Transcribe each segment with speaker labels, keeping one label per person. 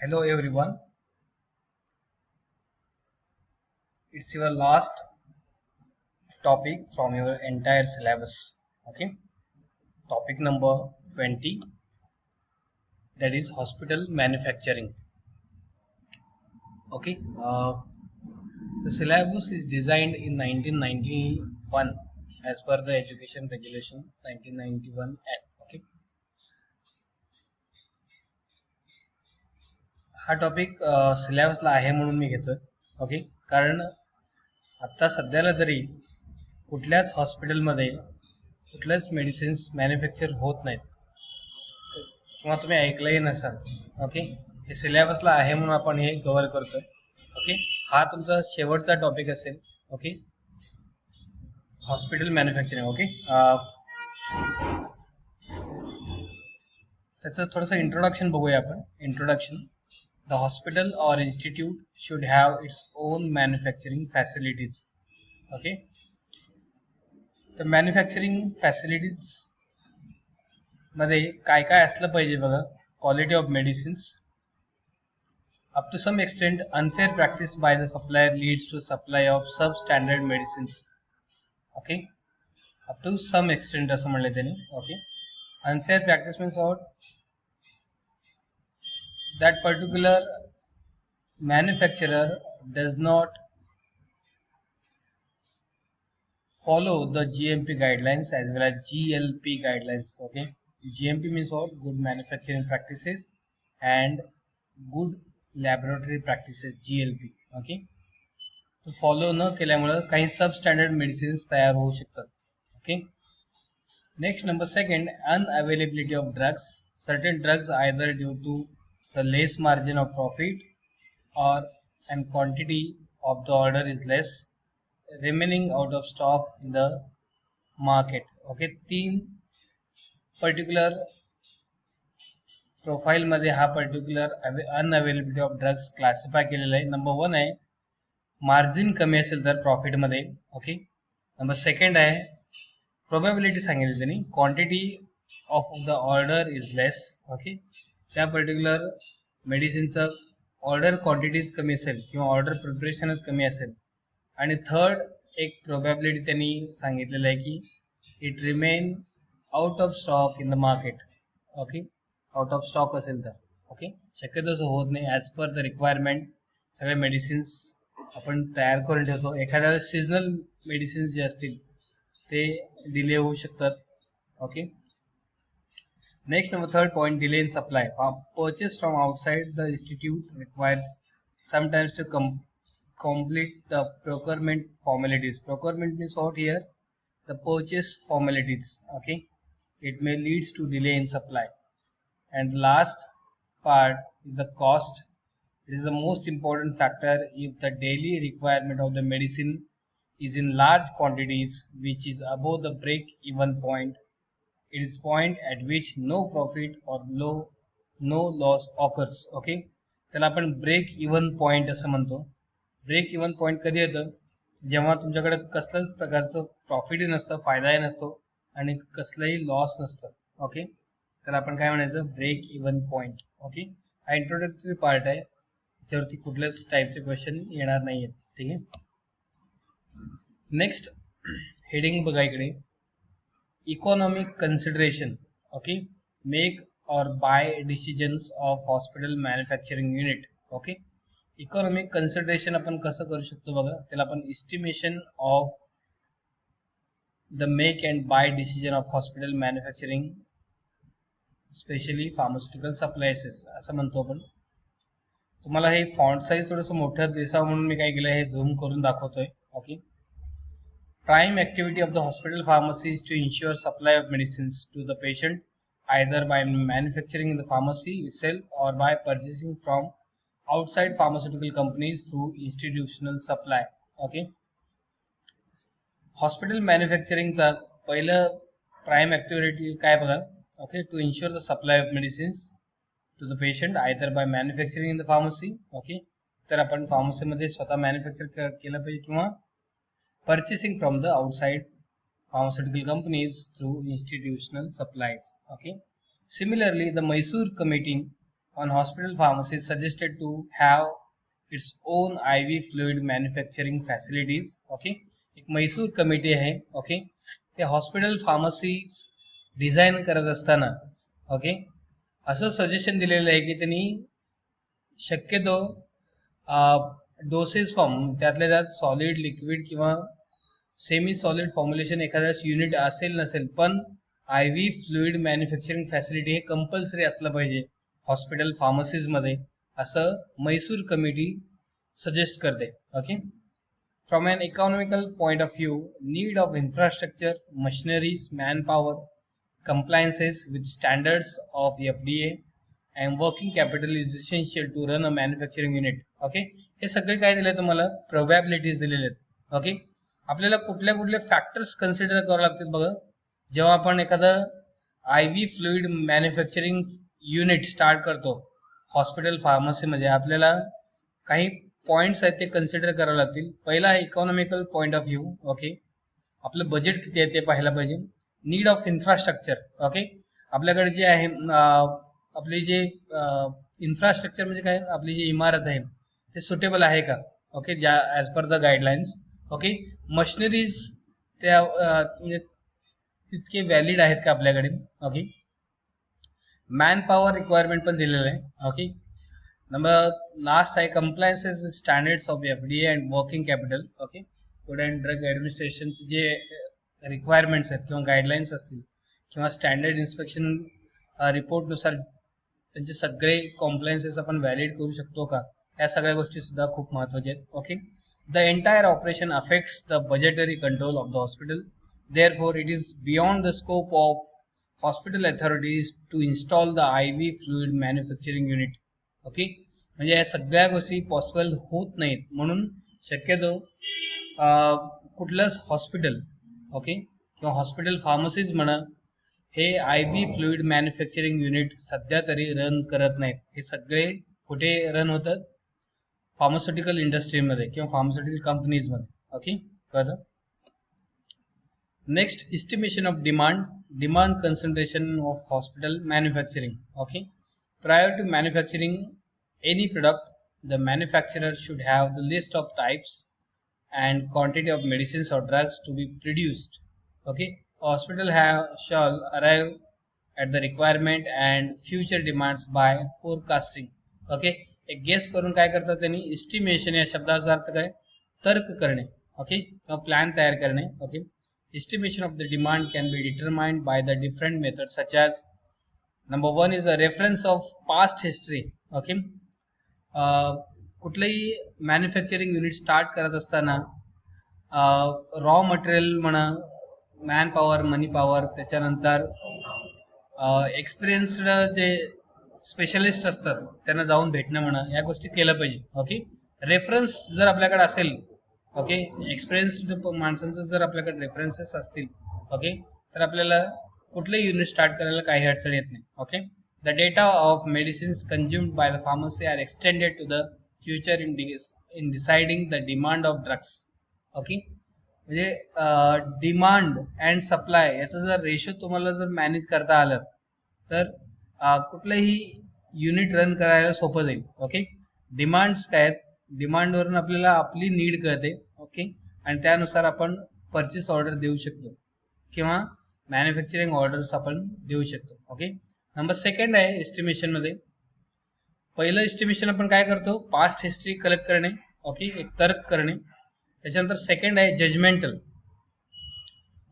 Speaker 1: Hello everyone, it's your last topic from your entire syllabus. Okay, topic number 20, that is hospital manufacturing. Okay, the syllabus is designed in 1991 as per the Education Regulation 1991 Act. Okay, हा topic सिलेबसला आहे म्हणून मी घेतोय. Okay, कारण आत्ता सध्याला तरी कुठल्याच हॉस्पिटलमध्ये कुठल्याच मेडिसिन्स मॅन्युफॅक्चर होत नाहीत किंवा तुम्ही ऐकलंही नसाल. ओके, हे सिलेबसला आहे म्हणून आपण हे कव्हर करतोय. ओके, हा तुमचा शेवटचा टॉपिक असेल. Okay, hospital manufacturing. ओके, त्याचं थोडंसं इंट्रोडक्शन बघूया आपण. Introduction: the hospital or institute should have its own manufacturing facilities. Okay, the manufacturing facilities मध्ये काय काय असलं पाहिजे बघा. Quality of medicines. Up to some extent, unfair practice by the supplier leads to supply of substandard medicines. Okay, up to some extent असं म्हणलं त्याने. Okay, unfair practice means what? That particular manufacturer does not follow the GMP guidelines as well as GLP guidelines. Okay, GMP means what? Good manufacturing practices and good laboratory practices, GLP. Okay, तो follow न केल्यामुळे काही substandard medicines तयार होऊ शकतात. Okay, next number second, unavailability of drugs. Certain drugs either due to the less margin of profit or and quantity of the order is less, remaining out of stock in the market. Okay, तीन particular profile मध्ये हा particular unavailability of drugs classify केलेला आहे. Number 1 आहे margin कमी असेल तर profit मध्ये. ओके, नंबर सेकंड आहे प्रोबॅबिलिटी सांगितली त्यांनी, quantity of the order is less. Okay, त्या पर्टिक्युलर मेडिसिनचं ऑर्डर क्वांटिटीज कमी असेल किंवा ऑर्डर प्रिपरेशनच कमी असेल. आणि थर्ड एक प्रोबॅबिलिटी त्यांनी सांगितलेलं आहे की it remain out of stock in the market. Okay, out of stock असेल तर. ओके, शक्यतो असं होत नाही. ॲज पर द रिक्वायरमेंट सगळे मेडिसिन्स आपण तयार करून ठेवतो. एखाद्या सिजनल मेडिसिन्स जे असतील ते डिले होऊ शकतात. Okay, next number third point, delay in supply. Purchase from outside the institute requires sometimes to complete the procurement formalities. Procurement means what here? The purchase formalities. Okay, it may leads to delay in supply. And last part is the cost. It is the most important factor. If the daily requirement of the medicine is in large quantities which is above the break even point, it is point at which no profit or no loss occurs. Okay, त्याला आपण break even point असं म्हणतो. Break even point कधी येतं? जेव्हा तुमच्याकडे कसल्याच प्रकारचं प्रॉफिटही नसतं, फायदाही नसतो आणि कसलंही लॉस नसतं. ओके, त्याला आपण काय म्हणायचं? Break even point. ओके, हा इंट्रोडक्टरी पार्ट आहे, त्याच्यावरती कुठल्याच टाईपचे क्वेश्चन येणार नाही आहेत. ठीक आहे, नेक्स्ट हेडिंग बघा इकडे, economic consideration. Okay, make or buy decisions of hospital manufacturing unit. Okay, economic consideration आपण कसं करू शकतो बघा. त्याला आपण estimation of the make and buy decision of hospital manufacturing specially pharmaceutical supplies असं म्हणतो आपण. तुम्हाला हे फॉन्ट साईज थोडंसं मोठं दिसावं म्हणून मी काय केलं, हे झूम करून दाखवतोय. Okay, prime activity of the hospital pharmacy is to ensure supply of medicines to the patient either by manufacturing in the pharmacy itself or by purchasing from outside pharmaceutical companies through institutional supply. Okay, hospital manufacturing चा पहिलं prime activity काय बघा. Okay, to ensure the supply of medicines to the patient either by manufacturing in the pharmacy. Okay, तर आपण pharmacy मध्ये स्वतः manufacture केलं पाहिजे किंवा purchasing from the outside pharmaceutical companies through institutional supplies. Okay, similarly the Mysore committee on hospital pharmacies suggested to have its own IV fluid manufacturing facilities. Okay, एक Mysore committee आहे. Okay, ते hospital pharmacies design करत असताना okay असं suggestion दिलेलं आहे की त्यांनी शक्यतो डोसेस फॉर्म त्यातल्या त्यात सॉलिड, लिक्विड किंवा सेमी सॉलिड फॉर्म्युलेशन एखाद्या युनिट असेल नसेल, पण IV फ्लुइड मॅन्युफॅक्चरिंग फॅसिलिटी हे कंपल्सरी असलं पाहिजे हॉस्पिटल फार्मसीज मध्ये, असं मैसूर कमिटी सजेस्ट करते. Okay, from an economical point of view, need of infrastructure, machineries, man power, compliances with standards of FDA and working capital is essential to run a manufacturing unit. Okay, हे सगळे काय दिले तुम्हाला, प्रोबॅबिलिटीज दिलेले आहेत. Okay, आपल्याला कुठल्या कुठले फॅक्टर्स कन्सिडर करावे लागतील बघा जेव्हा आपण एखादं IV fluid manufacturing unit start करतो हॉस्पिटल फार्मसीमध्ये. आपल्याला काही पॉइंट्स आहेत ते कन्सिडर करावे लागतील. पहिला आहे economical point of view. Okay, आपलं बजेट किती आहे ते पाहायला पाहिजे. Need of infrastructure. ओके, आपल्याकडे जे आहे आपली जे इन्फ्रास्ट्रक्चर म्हणजे काय, आपली जी इमारत आहे ते सुटेबल आहे का. ओके, ज्या as per the guidelines. Okay, machineries त्या म्हणजे तितके व्हॅलिड आहेत का आपल्याकडे. ओके, मॅन पॉवर रिक्वायरमेंट पण दिलेलं आहे. ओके, नंबर लास्ट आहे compliances with standards of FDA and working capital. Okay, food and drug ॲडमिनिस्ट्रेशनचे जे रिक्वायरमेंट्स आहेत किंवा गाईडलाईन्स असतील किंवा स्टँडर्ड इन्स्पेक्शन रिपोर्टनुसार त्यांचे सगळे कॉम्प्लायन्सेस आपण व्हॅलिड करू शकतो का, या सगळ्या गोष्टी सुद्धा खूप महत्त्वाच्या आहेत. Okay, the entire operation affects the budgetary control of the hospital. Therefore it is beyond the scope of hospital authorities to install the IV fluid manufacturing unit. Okay, म्हणजे या सगळ्या गोष्टी पॉसिबल होत नाहीत, म्हणून शक्यतो कुठलंच हॉस्पिटल ओके किंवा हॉस्पिटल फार्मसीज म्हणा हे IV फ्लुइड मॅन्युफॅक्चरिंग युनिट सध्या तरी रन करत नाहीत. हे सगळे कुठे रन होतात, फार्मास्युटिकल इंडस्ट्रीमध्ये किंवा फार्मास्युटिकल कंपनीजमध्ये. ओके, कळतं. Next, estimation of demand concentration of hospital manufacturing. Okay, prior to manufacturing any product, the manufacturer should have the list of types and quantity of medicines or drugs to be produced. Okay, hospital shall arrive at the requirement and future demands by forecasting. Okay, एक guess करून काय करतात त्यांनी, estimation या शब्दाचा अर्थ काय, तर्क करणे. ओके, किंवा प्लॅन तयार करणे. Okay, estimation of the demand can be determined by the different methods such as number one is a reference of past history. Okay, कुठलंही मॅन्युफॅक्चरिंग युनिट स्टार्ट करत असताना रॉ मटेरियल म्हणा, मॅन पॉवर, मनी power, त्याच्यानंतर experienced जे specialist असतात त्यांना जाऊन भेटणं म्हणा, या गोष्टी केल्या पाहिजे. ओके, रेफरन्स जर आपल्याकडे असेल, ओके, एक्सपिरियन्स्ड माणसांचं जर आपल्याकडे रेफरन्सेस असतील, ओके, तर आपल्याला कुठलंही युनिट स्टार्ट करायला काही अडचण येत नाही. Okay, the data of medicines consumed by the pharmacy are extended to the future in deciding the demand of drugs. Okay, म्हणजे डिमांड अँड सप्लाय याचा जर रेशो तुम्हाला जर मॅनेज करता आलं तर कुठलंही युनिट रन करायला सोपं जाईल. ओके, डिमांड्स काय आहेत, डिमांडवरून आपल्याला आपली नीड कळते. ओके, आणि त्यानुसार आपण परचेस ऑर्डर देऊ शकतो किंवा मॅन्युफॅक्चरिंग ऑर्डर्स आपण देऊ शकतो. ओके, नंबर सेकंड आहे एस्टिमेशन मध्ये. पहिलं एस्टिमेशन आपण काय करतो, पास्ट हिस्ट्री कलेक्ट करणे. ओके, एक तर्क करणे. त्याच्यानंतर सेकंड आहे जजमेंटल.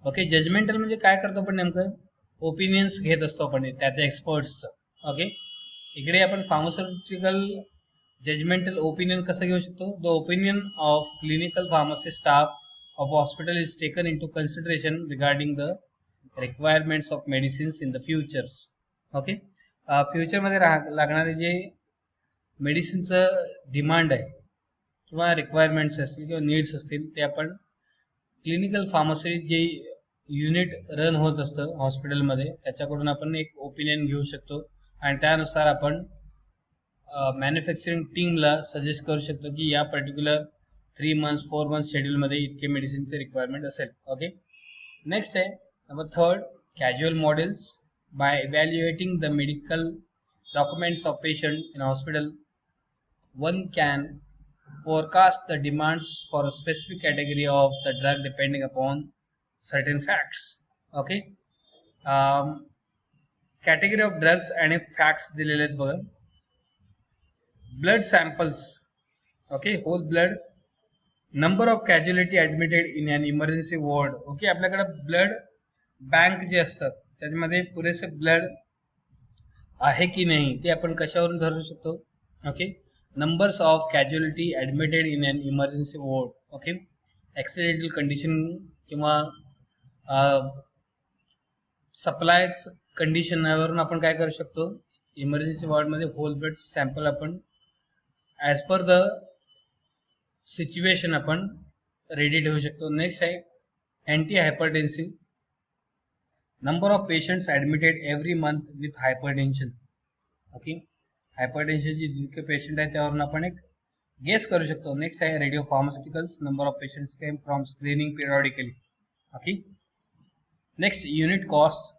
Speaker 1: ओके, जजमेंटल म्हणजे काय करतो आपण, नेमकं ओपिनियन्स घेत असतो आपण त्या एक्सपर्ट्सचं. ओके, इकडे आपण फार्मास्युटिकल जजमेंटल ओपिनियन कसं घेऊ शकतो, the opinion of clinical pharmacy staff of hospital is taken into consideration regarding the requirements of medicines in the futures. Okay, फ्युचरमध्ये लागणारे जे मेडिसिनचं डिमांड आहे किंवा रिक्वायरमेंट्स असतील किंवा नीड्स असतील ते आपण क्लिनिकल फार्मसी जे युनिट रन होत असतं हॉस्पिटलमध्ये त्याच्याकडून आपण एक ओपिनियन घेऊ शकतो आणि त्यानुसार आपण मॅन्युफॅक्चरिंग टीमला सजेस्ट करू शकतो की या पर्टिक्युलर 3 months 4 months शेड्यूलमध्ये इतके मेडिसिनचे रिक्वायरमेंट असेल. ओके, नेक्स्ट आहे number third, casual models. By evaluating the medical documents of patient in hospital, one can forecast the demands for a specific category of the drug depending upon certain facts. Okay. Category of drugs आणि facts दिलेले आहेत बघा. Blood samples, okay, whole blood, number of casualty admitted in an emergency ward. Okay, आपल्याकडे blood bank जे असतात त्याच्यामध्ये पुरेसे blood आहे की नाही ते आपण कशावरून ठरवू शकतो. Okay, numbers of casualty admitted in an emergency ward. Okay, accidental condition किंवा सप्लाय कंडिशनवरून आपण काय करू शकतो, इमर्जन्सी वॉर्डमध्ये होल ब्लड सॅम्पल आपण ॲज पर द सिच्युएशन आपण रेडी ठेवू शकतो. नेक्स्ट आहे anti hypertensive, number of patients admitted every month with hypertension. Okay, हायपरटेन्शनचे जितके पेशंट आहेत त्यावरून आपण एक गेस करू शकतो. नेक्स्ट आहे radio pharmaceuticals, number of patients came from screening periodically. Okay, next unit cost,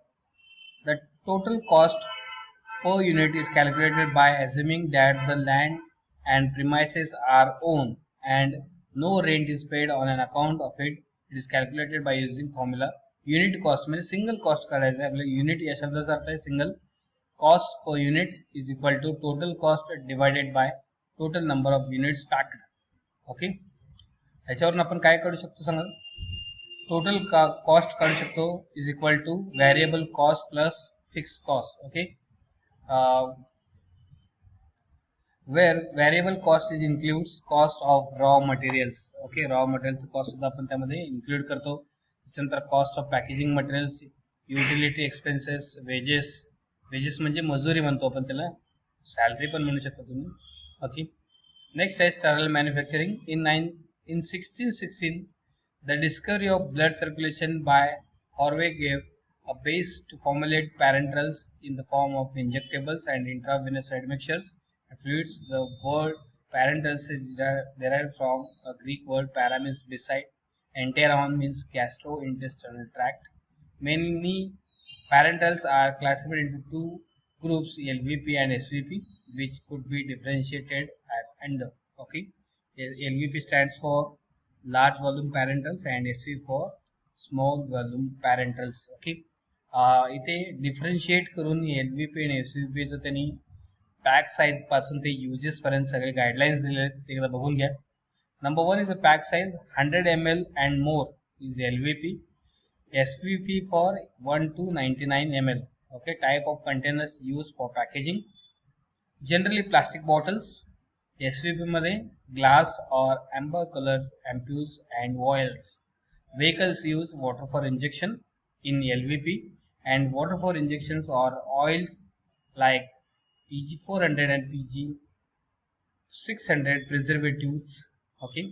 Speaker 1: the total cost per unit is calculated by assuming that the land and premises are owned and no rent is paid on an account of it. It is calculated by using formula unit cost. म्हणजे single cost काढायचं आहे आपल्याला. Unit या शब्दाचा अर्थ आहे single cost per unit is equal to total cost divided by total number of units packed. Okay, याच्यावरून आपण काय करू शकतो सांगा, टोटल कॉस्ट काढू शकतो is equal two variable cost plus fix cost. Okay, where variable cost is includes cost of raw materials. Okay, raw materials cost सुद्धा आपण त्यामध्ये इन्क्लूड करतो. त्याच्यानंतर cost of packaging materials, utility expenses, wedges, wedges म्हणजे मजुरी म्हणतो आपण त्याला, सॅलरी पण म्हणू शकता तुम्ही. ओके, नेक्स्ट आहे स्टरल manufacturing. in 1616 the discovery of blood circulation by Harvey gave a base to formulate parenterals in the form of injectables and intravenous admixtures and fluids. The word parenterals is derived from a Greek word para means beside, enteron means gastrointestinal tract. Many parenterals are classified into two groups, LVP and SVP, which could be differentiated as under. Okay, LVP stands for large volume parenterals and SVP for small volume parenterals. Okay, इथे differentiate करून LVP आणि SVPचं त्यांनी pack size पासून ते uses पर्यंत सगळे guidelines दिले आहेत, ते एकदा बघून घ्या. Number 1 is a pack size 100 ml and more is LVP, SVP for 1 to 99 ml. Okay, type of containers use for packaging, generally plastic bottles. SVP मध्ये ग्लास और amber colour ampoules and vials. Vehicles use water for injection in LVP and water for injections or oils like PG400 and PG600 preservatives. Okay,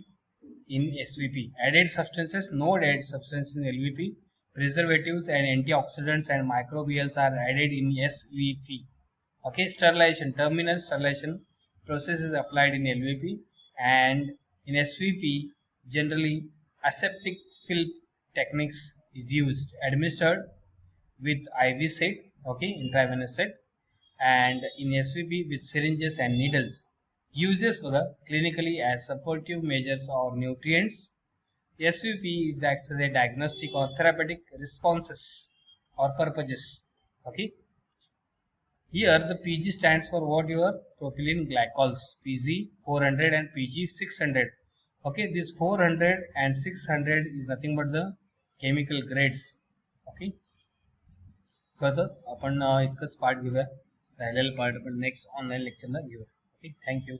Speaker 1: in SVP. Added substances, no added substances in LVP. Preservatives and antioxidants and microbials are added in SVP. Okay, sterilization, terminal sterilization process is applied in LVP, and in SVP generally aseptic fill techniques is used, administered with IV set, okay, intravenous set, and in SVP with syringes and needles. Uses for the clinically as supportive measures or nutrients. SVP is acts as a diagnostic or therapeutic responses or purposes. Okay, here the PG stands for what your propylene glycols, PG 400 and PG 600. Okay, this 400 and 600 is nothing but the chemical grades. Okay, कळतं. आपण इतकंच part घेऊया, राहिलेला part आपण next online लेक्चरला घेऊया. Okay, thank you.